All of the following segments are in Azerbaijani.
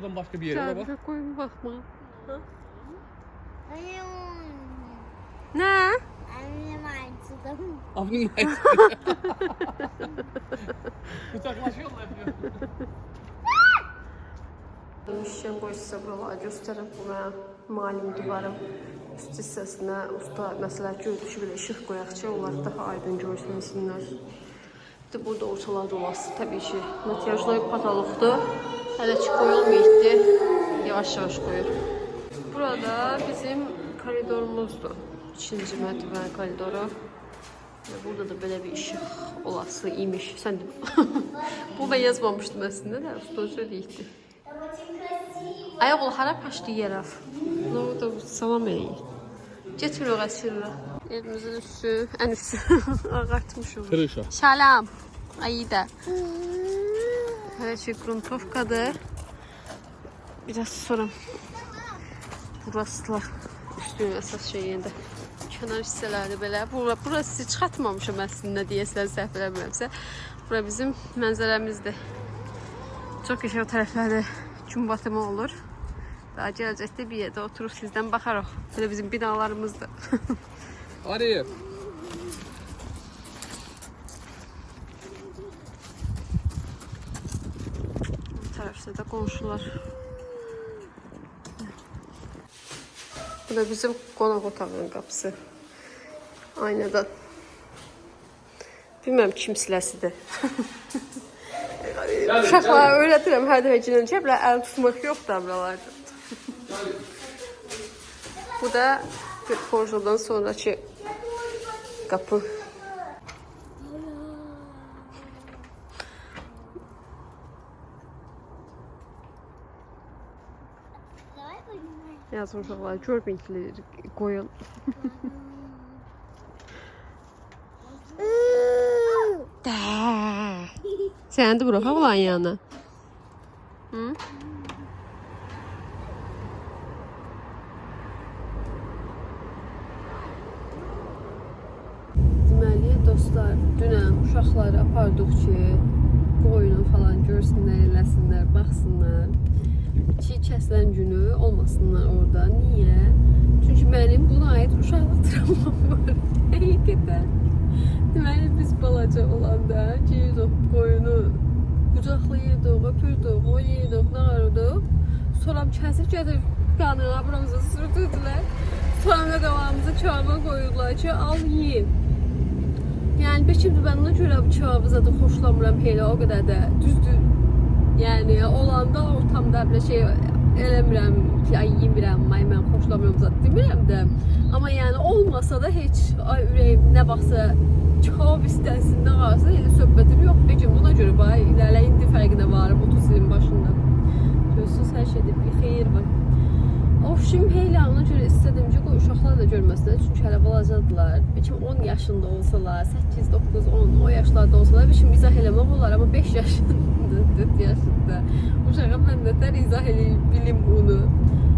oradan başka bir yere. Bak. Kendine koyun bakma. Ha? Annem. Ne? Annem açtım. Avnin Bıçaklaşıyorlar diyor. Müşkən qoy sizə buraları göstərəm. Bu mənim malum divarım. Üst hissəsinə usta məsləhət gördü ki, belə işıq qoyaq ki, onları daha aydın görsünlər. İşte burada ortalarda olası təbii ki, makyajlı pataloqdur. Hələ ki qoyulmayıbdı. Yavaş-yavaş qoyur. Burada bizim koridorumuzdur. 2-ci mərtəbənin koridoru. Burada da belə bir işıq olası imiş. Sən də bu ben yazmamışdım əslində də, usta söyləyirdi. Ayaqlı hara paşdı yerə. Nə oldu? Salam eləyin. Getir o əsirlə. Evimizin üstü, ən üstü ağartmış olur. Kırışa. Salam. Ayda. Her şey gruntovkadır. Biraz sonra burası üstünün əsas şeyində. Kənar hissələri belə. Burası çıxatmamışam əslində deyəsən, səhv eləmirəmsə. Bura bizim mənzərəmizdir. Çox qəşəng tərəfləri gün batımı olur. Daha gələcəkdə bir yerdə oturup sizdən baxarıq. Belə bizim binalarımızdır. Hadi. Bu tərəfdə də qonşular. Bu da bizim qonaq otağının qapısı. Aynadan. Bilməm kim siləsidir. Uşaqlara öyrədirəm hər dəfə girinəcə, belə əl tutmaq yoxdur buralarda. Bu da Porjodan sonraki qapı. Yazın uşaqlar, görməkləri qoyun. Sen de bırak ulan yanına. Hı? Deməli dostlar, dünən uşaqları apardıq ki, qoyunu falan görsünlər, eləsinlər, baxsınlar. Çiğ kəsilən günü olmasınlar orada. Niyə? Çünki mənim buna aid uşaqlıq travmam var. Həqiqətən. Deməli biz balaca olanda geyirdik qoyunu, qucaqlayırdıq, öpürdük, oynayırdıq, nağırırdıq. Sonra kəsir gətirib qanına buramıza sürdürdülər. Sonra da qabağımıza kağıma qoyurdular ki, al yiyin. Yəni beşimdir mən ona görə bu kağıbıza da xoşlamıram elə o qədər də düzdür. Yəni olanda ortamda belə şey eləmirəm ki, ay yemirəm, ay mən xoşlamıram zat demirəm də. Amma yəni olmasa da heç ay ürəyim nə baxsa kağıt istəsində qalsa elə söhbətim yox. Peki buna görə bax ilələ indi fərqinə varım 30 ilin başında. Görürsünüz hər şeydə bir xeyir var. Of şimdi elə ona görə istədim ki, qoy uşaqlar da görməsinlər. Çünki hələ balacadılar. Bəlkə 10 yaşında olsalar, 8, 9, 10 o yaşlarda olsalar, bəlkə izah eləmək olar, amma 5 yaşında, 4 yaşında uşağa mən də izah eləyib bilim bunu.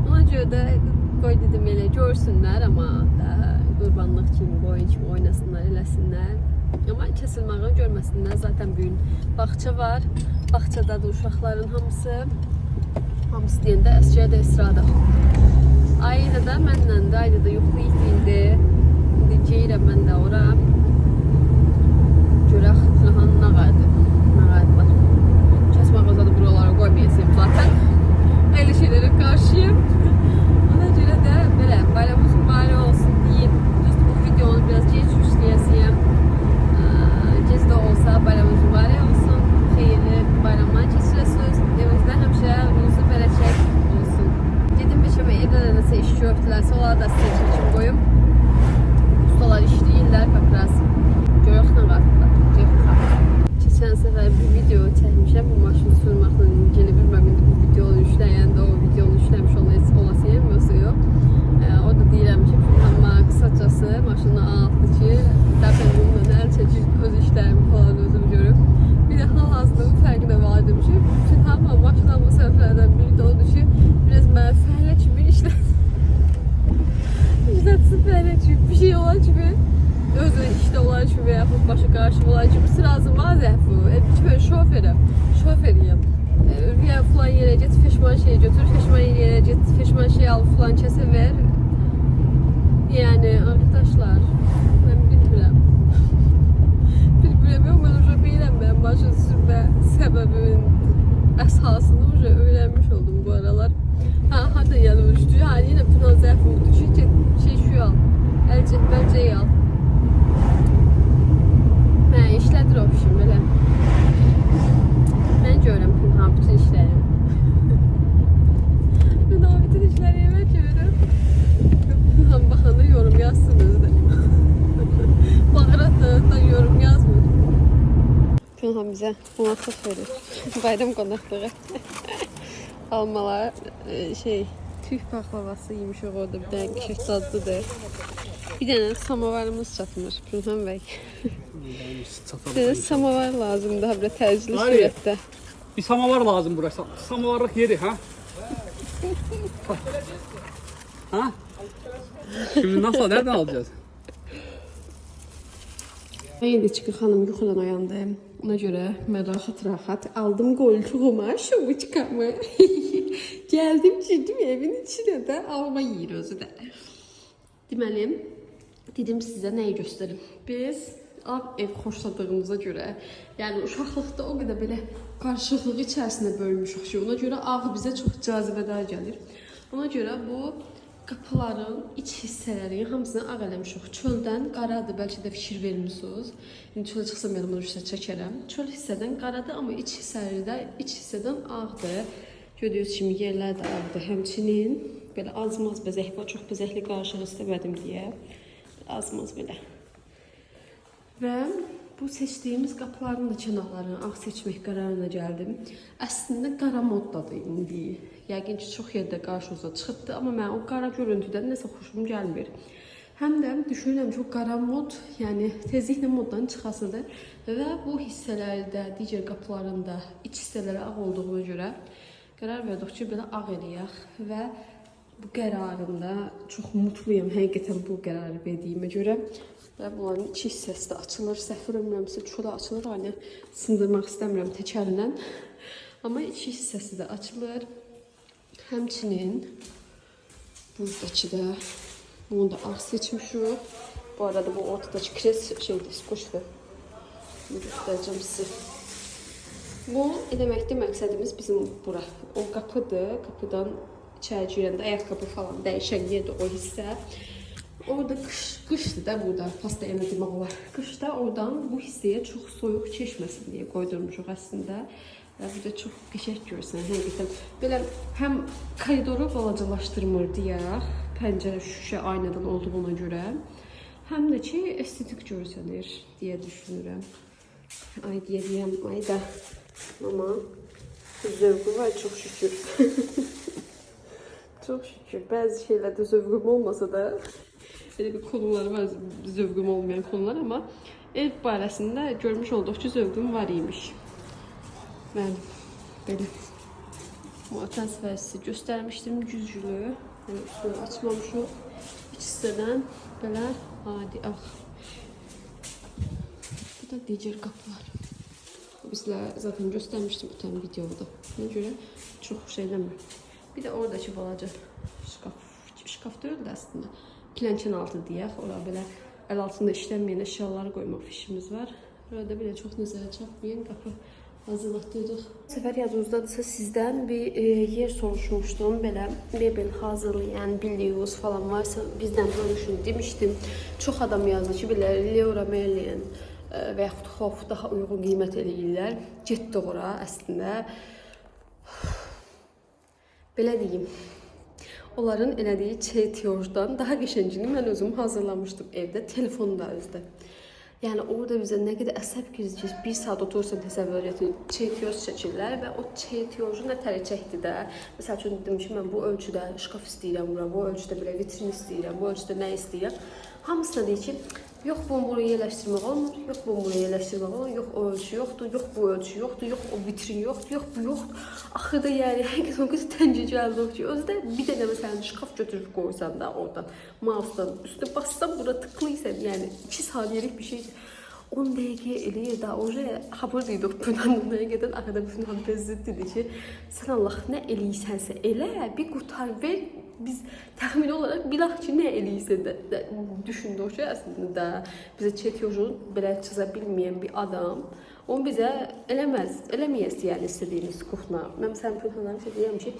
Ona görə də qoy dedim elə görsünlər, amma da qurbanlıq kimi, qoyun kimi oynasınlar, eləsinlər. Amma kəsilməyi görməsinlər. Zaten bugün bağça var. Bağçadadır uşaqların hamısı. Hamısı deyəndə əsgər də İsrada. Ayda da mənlə də, ayda da yoxlayıq deyildi. İndi geyirəm mən də ora. Görək filan nə qaydı var. Kəsmə qazadı buralara qoymayasıyım zaten. Elə şeylərə qarşıyım. Ona görə də belə bayramımız mübarək olsun deyim. Düzdür bu videonu biraz gec yükləyəsiyəm. Gec də olsa bayramımız mübarək olsun. Xeyirli bayramlar keçirəsiniz. Evinizdə həmişə ruzu bərəkət olsun. Dedim beşəmə evdə də nəsə iş gördülərsə, onları da sizə çəkim qoyum. Ustalar işləyirlər, biraz görək nə qartda. Keçən səfər bir video çəkmişəm, bu maşını sürməklə ilgili bilməm, indi bu videonu yükləyəndə o videonu yükləmiş olasıyım, yoxsa yox. O da deyirəm ki, amma qısacası maşını anlatdı ki, dəfən bununla əl çəkir, öz işlərimi falan özüm görüb. Bir də hal-hazırda bu fərqinə vardım ki, bütün hamı maşın alma səbəblərdən biri də odur ki, biraz mənə fəhlə kimi işlətsin fəhlə kimi, bir şey olan kimi, özü işdə olan kimi və yaxud başı qarşı olan kimi sırazım var zəhvu. Ki, mən şoferiyəm. Rüya falan yerə get, peşman feşman şeyi götür, feşman yere git, feşman şey al, falan kese ver. Yani arkadaşlar, ben bilmirəm. Bilmirəm, yox, mən uca biləm, mən maşın sürmə səbəbimin əsasını uca öyrənmiş oldum bu aralar. Hadi yanım düşdü, yine plan zərf oldu ki, şey şu al, əlcək al. Mən işlədir o pişim, belə. Mən görürəm Pünhan bütün işləri. Pünhan bütün işləri mən görürəm. Pünhan baxanda yorum yazsınız da. Bağıratlarından yorum yazmır. Pünhan bizə qonaqlıq verir. Bayram qonaqlığı. Almalar, tüy baklavası yemiş orada bir tane kişi dadlıdır. Bir tane samovarımız çatmır Pünhan bəy. Bir tane samovar lazımdı ha, böyle təcili surətdə. Bir samavar lazım burası. Samavarlık yeri ha? Ha? Şimdi nasıl, nereden alacağız? Ben yedi çıkı xanım yuxudan oyandım. Ona görə mən rahat aldım qoltuğuma şovuçkamı. Geldim girdim evin içine də alma yeyir özü də. Deməli, dedim sizə nəyi göstərim. Biz ağ ev xoşladığımıza görə, yəni uşaqlıqda o qədər belə qarışıqlıq içərisində bölmüşük ki, ona görə ağ bizə çox cazibədar gəlir. Ona görə bu qapıların iç hissələri hamısını ağ eləmişik. Çöldən qaradır, bəlkə də fikir vermişsiniz. İndi çölə çıxsam yanımda üstə çəkərəm. Çöl hissədən qaradır, amma iç hissədən ağdır. Gördüyünüz kimi yerlər də ağdır. Həmçinin belə azmaz bəzək var, çox bəzəkli qarışıq istəmədim deyə. Azmaz belə. Və bu seçdiyimiz qapıların da kənarlarını ağ seçmək qərarına gəldim. Əslində qara moddadır indi. Yəqin ki, çox yerdə qarşınıza çıxıbdı, amma mən o qara görüntüdən nəsə xoşum gəlmir. Həm də düşünürəm ki, o qara mod, yəni tezliklə moddan çıxasıdır və bu hissələrdə, digər qapılarında iç hissələri ağ olduğuna görə qərar verdik ki, belə ağ eləyək və bu qərarında çox mutluyam həqiqətən bu qərarı verdiyimə görə. Və bunların iki hissəsi də açılır, səhv eləmirəmsə çölə açılır, hani sındırmaq istəmirəm təkərlə. Amma iki hissəsi də açılır. Həmçinin buradakı da, bunu da ağ seçmişik. Bu arada bu ortadakı kres şeydir, skoçdur. Bunu göstərəcəm sizə. Bu deməkdir, məqsədimiz bizim bura. O qapıdır, qapıdan içəri girəndə ayaqqabı falan dəyişən yerdir o hissə. Orada qışdır da burada, pasta yana demək olar. Qışda oradan bu hissəyə çox soyuq keçməsin deyə qoydurmuşuq əslində. Və burada çox qəşəng görürsən, həqiqətən. Belə həm koridoru balacalaşdırmır deyə, pəncərə şüşə aynadan olduğuna görə, həm də ki, estetik görsənir deyə düşünürəm. Ay deyəm, ay da. Ama zövqü var çox şükür. Çox şükür. Bəzi şeylərdə zövqüm olmasa da, belə bir konular var, zövqüm olmayan konular, amma ev barəsində görmüş olduq ki, zövqüm var imiş. Mən belə muatəz vəzisi göstərmişdim, güzgülü. Yəni, üstünü açmamışıq. İç hissədən belə adi ağ. Bu da digər qapılar. Bizlə zaten göstərmişdim ötən videoda. Ona görə çox şey eləmir. Bir də oradakı balaca şkaf deyildi əslində. Plənkən altı deyək, ora belə əl altında işlənməyən əşyaları qoymaq fişimiz var. Orada belə çox nəzərə çarpmayan qapı hazırlatdırdıq. Səfər yadınızdadırsa sizdən bir yer soruşmuşdum. Belə mebel hazırlayan, bildiyiniz falan varsa bizdən bölüşün demişdim. Çox adam yazdı ki, belə Leroy Merlin və yaxud Xof daha uyğun qiymət eləyirlər. Getdik ora əslində. Belə deyim. Onların elədiyi çeytiyordan daha qəşəngini mən özüm hazırlamışdım evdə, telefonda özdə. Yəni orada bizə nə qədər əsəb gizli, bir saat oturursan təsəvvür edin, çeytiyor çəkirlər və o çeytiyoru nə tərə çəkdi də. Məsəl üçün dedim ki, mən bu ölçüdə şkaf istəyirəm bura, bu ölçüdə belə vitrin istəyirəm, bu ölçüdə nə istəyirəm. Hamısına deyir ki, yox bunu buraya yerləşdirmək olmur, yox bunu buraya yerləşdirmək olmur, yox o ölçü yoxdur, yox bu ölçü yoxdur, yox o vitrin yoxdur, yox bu yoxdur. Axırda yəni həqiqətən o qədər təngə gəldik ki, özdə bir dənə məsələn şkaf götürüb qoysan da oradan, mousedan üstə bassan bura tıklıysan, yəni 2 saniyelik bir şeydir. 10 dəqiqə eləyir də, oje xəbər dedik bundan dəqiqədən axıda bütün bezdi dedi ki, sən Allah nə eləyirsənsə elə, bir qutar ver. Biz təxmini olaraq bilaq ki, nə eləyirsə də düşündük ki, əslində bizə çetiyorun belə çiza bilməyən bir adam, onu bizə eləməyəsi yəni istədiyimiz kuxna. Mən məsələn Pünhandan deyirəm ki,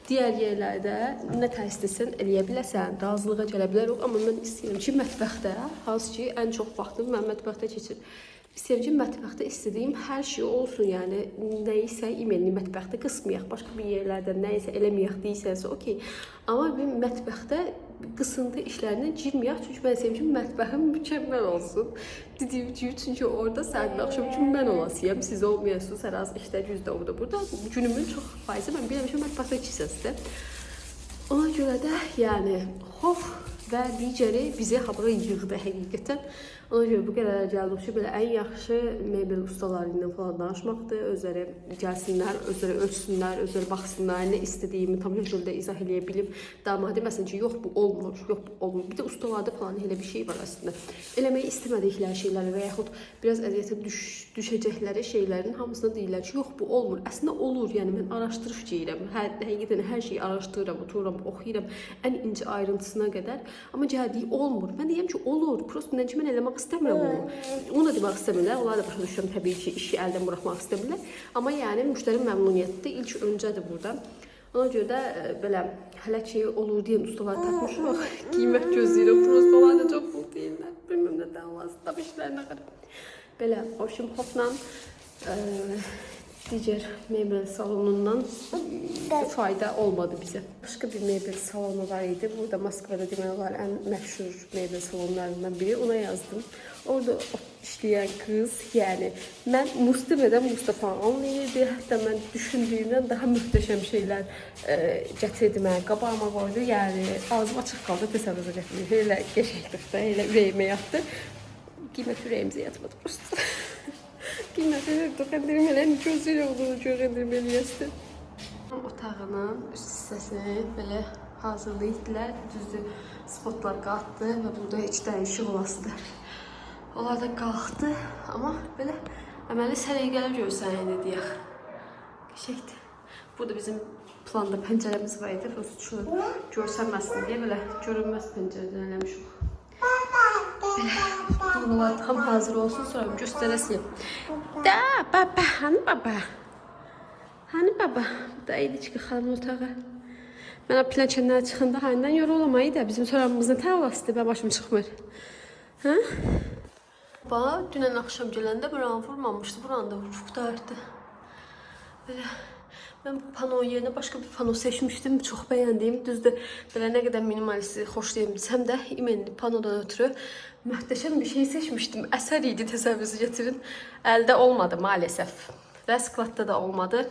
digər yerlərdə nə təsdiqsən eləyə biləsən, razılığa gələ bilərik, amma mən istəyirəm ki, mətbəxdə, hansı ki, ən çox vaxtım mən mətbəxdə keçir. İstəyirəm ki, mətbəxdə istədiyim hər şey olsun, yəni nəyisə imenli mətbəxdə qısmayaq, başqa bir yerlərdə nəyisə eləməyək deyirsənsə, okey. Amma bir mətbəxdə qısıntı işlərinə girməyək, çünki mən istəyirəm ki, mətbəxim mükəmməl olsun. Dediyim gibi, çünki orada səhər axşam üçün mən olasıyam, siz olmayasınız, hər az işdə, güzdə, orada, burada. Günümün çox faizi mən biləm ki, mətbəxdə keçsəzdə. Ona görə də, yəni, xof və digəri bizi habıra yığdı həqiqətən. Ona görə bu qədər gəldik ki, belə ən yaxşı mebel ustaları ilə falan danışmaqdır. Özləri gəlsinlər, özləri ölçsünlər, özləri baxsınlar, nə istədiyimi tam şəkildə izah eləyə bilim. Dama deməsin ki, yox bu olmur, yox bu olmur. Bir də ustalarda falan elə bir şey var əslində. Eləməyi istemədikləri şeyləri və yaxud biraz əziyyətə düşəcəkləri şeylərin hamısına deyirlər ki, yox bu olmur. Əslində olur, yəni mən araşdırıb deyirəm. Həqiqətən hər şeyi araşdırıram, otururam, oxuyuram ən incə ayrıntısına qədər. Amma gəldiyi olmur. Mən deyirəm ki, olur. Prosto nəncə mən eləmək istəmirəm onu. Onu da demək istəmirlər. Onlar da başa düşürəm təbii ki, işi əldən buraxmaq istəmirlər. Amma yəni müştəri məmnuniyyətidir. İlk öncədir burada. Ona görə də belə hələ ki olur deyən ustalar tapmışıq. Qiymət gözləyirəm. Prosto onlar da çox pul deyirlər. Bilməm nə davası, tabii işlərinə qədər. Belə, hoşum hopla digər mebel salonundan fayda olmadı bizə. Başqa bir mebel salonu var idi. Burada Moskvada demək olar ən məşhur mebel salonlarından biri. Ona yazdım. Orada işləyən qız, yəni mən Mustafadan Mustafa anlayırdı. Hətta mən düşündüyümdən daha möhtəşəm şeylər gətirdi mənə. Qabağıma qoydu. Yəni ağzım açıq qaldı, təsəvvür etdim. Elə qəşəngdir də, elə ürəyimə yatdı. Qiymət ürəyimizə yatmadı prosto. Qiymətini qəndirmələrin gözüyle olduğunu qəndirməliyəsdir. Otağının üst hissəsini belə hazırlayırdılar. Düzdür, spotlar qalxdı və burada heç dəyişik olasıdır. Onlar da qalxdı, amma belə əməli səliqəli görsənəyini deyək. Qəşəkdir. Burada bizim planda pəncərəmiz var idi. Görsənməsin deyə belə görünməz pəncərədən eləmişik. Bunlar tam hazır olsun, sonra göstərəsiyim. Da, baba, hani baba? Hani baba? Da idi ki, xanım otağı. Mən pilləkənlərə çıxanda halindən yorulamayı da bizim soramımızın təvasıdır, mən başım çıxmır. Hə? Bax, dünən axşam gələndə buranı vurmamışdı, buranı da vurub qutardı. Belə. Mən pano yerinə başqa bir pano seçmişdim, çox bəyəndiyim. Düzdür, belə nə qədər minimalisti xoşlayırsam da imenli panodan ötürü möhtəşəm bir şey seçmişdim. Əsər idi, təsəvvürünüzə gətirin. Əldə olmadı maalesef. Və skladda da olmadı.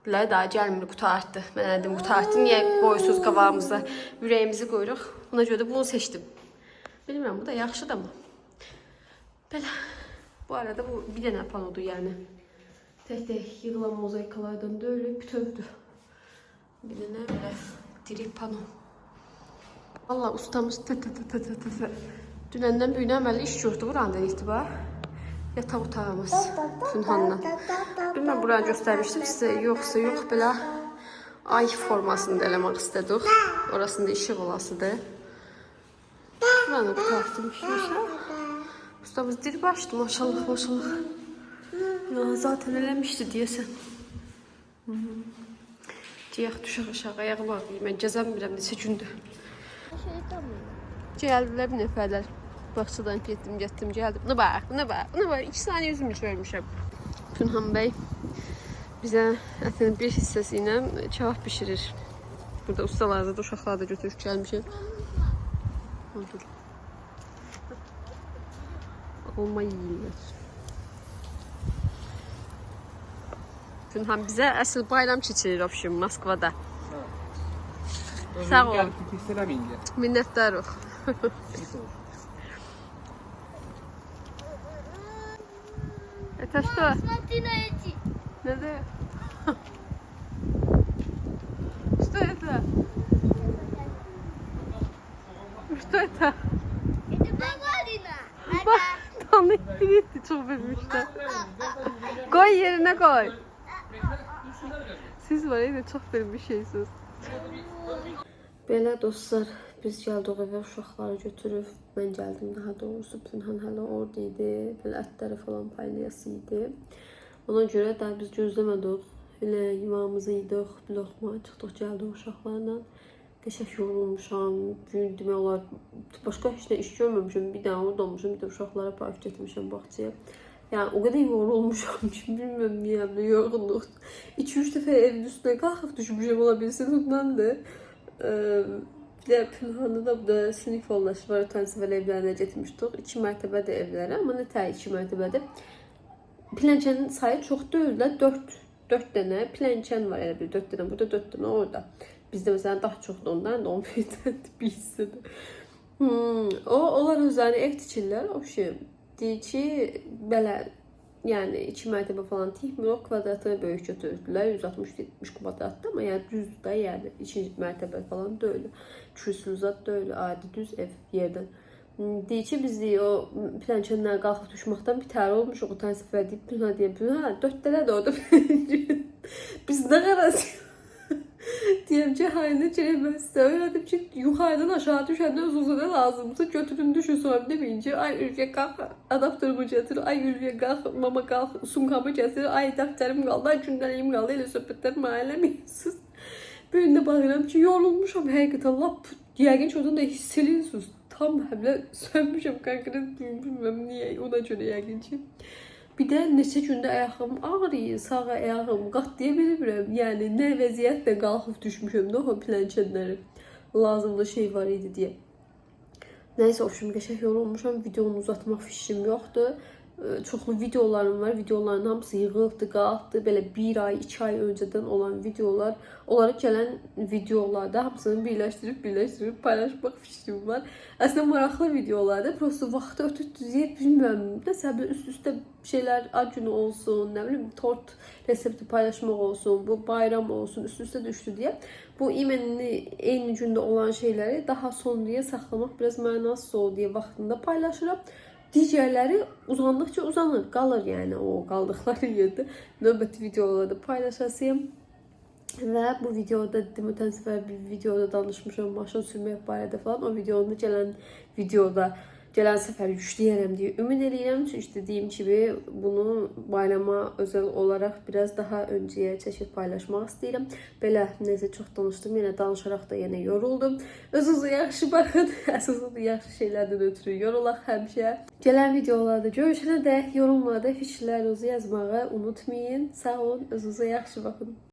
Belə daha gəlmir, qutardı. Mən dedim, qutardı. Niyə boysuz qabağımıza ürəyimizi qoyuruq? Buna görə də bunu seçdim. Bilmirəm, bu da yaxşıdır amma. Belə. Bu arada bu bir dənə panodur yəni. Tek yığılan mozaikalardan da öyle bütövdür. Bir de ne böyle diri pano. Valla ustamız dünəndən bu günə əməli iş gördü burandan itibar. Yataq otağımız Pünhanla. Bilmem buranı göstermiştim size, yoksa yok belə ay formasında eləmək istədik. Orasında işıq olasıdır. Buranı qutartdım. Ustamız diri başdı maşallah maşallah. Ya zaten eləmişdi deyəsən. Ciyək düşək aşağı, ayağı var. Mən gəzənmirəm neçə gündür. Gəldilər bir nəfərlər. Baxçadan getdim, gəldim. Buna bax. 2 saniyə üzümü görmüşəm. Pünhan bəy bizə ətinin bir hissəsi ilə kebab pişirir. Burada ustalarda da, uşaqlar da götürüb gəlmişəm. Olma yiyirlər. Pünhan bizə əsl bayram keçirir opşun Moskvada. Sağ ol. Minnətdarıq. Это что? Смотри на эти. Надо. Что это? Что это? Это Баварина. Он gitti çok vermişler. Koy yerine koy. Siz var ya çok vermiş şeysiz. Belə dostlar, biz gəldik evə uşaqları götürüb, mən gəldim daha doğrusu, Pünhan hələ orada idi, belə ətləri falan paylayası idi. Ona görə də biz gözləmədik, elə yemağımızı yedik, bir loxma çıxdıq, gəldik uşaqlarla. Qəşək yorulmuşam, gün demək olar, başqa heç nə iş görməmişəm, bir dənə orada olmuşam, bir də uşaqlara park getmişəm bağçaya. Yəni o qədər yorulmuşam ki, bilmirəm niyə, yorğunluq. 2-3 dəfə evin üstünə qalxıb düşmüşəm, ola bilsin ondandır. Bir də Pünhan'da da bu da sinif yoldaşı var, ötən səfər evlərinə getmişdik. 2 mərtəbədir evləri, amma nə tək 2 mərtəbədir. Plənkənin sayı çox deyil də, 4 dənə plənkən var, elə bir 4 dənə, burada 4 dənə orada. Bizdə məsələn daha çoxdur ondan da 11 dənədir, bir hissədir. Onlar özlərini ev tikirlər, o şey. Deyir ki, belə, yəni 2 mərtəbə falan tikmir, kvadratını böyük götürdülər, 160-70 kvadratda, amma yəni düzdür da, yəni 2 mərtəbə falan deyil. Kürsülü zat deyil, adi düz ev yerdən. Deyir ki, biz deyir, o plənkənlər qalxıb düşməkdən bitər olmuş, o tən səfər deyib, Pünha deyib, Pünha, 4 dənə də orada plənkən. Biz nə qarasıyıq? Deyəm ki, hayını çirəmək sizə öyrədim ki, yuxarıdan aşağı düşəndə özünüzə nə lazımsa götürün düşün, sonra deməyin ki, ay Ülviyə qalx, adaptörümü gətir, ay Ülviyə qalx, mama qalx, sumkamı gətir, ay dəftərim qaldı, ay gündəliyim qaldı, elə söhbətlər mənə eləməyirsiniz. Böyündə baxıram ki, yorulmuşam həqiqətən, lap yəqin ki, oradan da hiss edirsiniz. Tam həmlə sönmüşəm, konkret bilməm niyə, ona görə yəqin ki. Bir də neçə gündə ayağım ağrıyır, sağ ayağım qatlaya bilmirəm. Yəni nə vəziyyətlə qalxıb düşmüşəm də o plənkənləri. Lazımlı şey var idi deyə. Nəysə, ofşum qəşək yorulmuşam, videonu uzatmaq fikrim yoxdur. Çoxlu videolarım var, videoların hamısı yığılıbdır, qalxdı. Belə 1 ay, 2 ay öncədən olan videolar. Onlara gələn videolarda hamısını birləşdirib paylaşmaq fikrim var. Əslində maraqlı videolardır. Prosto vaxtı ötürdüyür, bilmirəm. Nəsə üst-üstə şeylər, ad günü olsun, nə bilim, tort resepti paylaşmaq olsun, bu bayram olsun, üst-üstə düşdü deyə. Bu eyni gündə olan şeyləri daha sonraya saxlamaq biraz mənasız oldu deyə vaxtında paylaşıram. Digərləri uzandıqca uzanır, qalır yəni o qaldıqları yerdə. Növbəti videolarda paylaşasıyım. Və bu videoda dedim, ötən səfər bir videoda danışmışam maşın sürmək barədə falan. O videoda gələn səfər yükləyərəm deyə ümid edirəm. Çünki dediyim kimi bunu bayrama özel olaraq biraz daha öncəyə çəkib paylaşmaq istəyirəm. Belə nəsə çox danışdım, yenə danışaraq da yenə yoruldum. Özünüzə yaxşı baxın. Əsas odur yaxşı şeylərdən ötürü yorulaq həmişə. Gələn videolarda görüşənə dək yorumlarda fikirlərinizi yazmağı unutmayın. Sağ olun, özünüzə yaxşı baxın.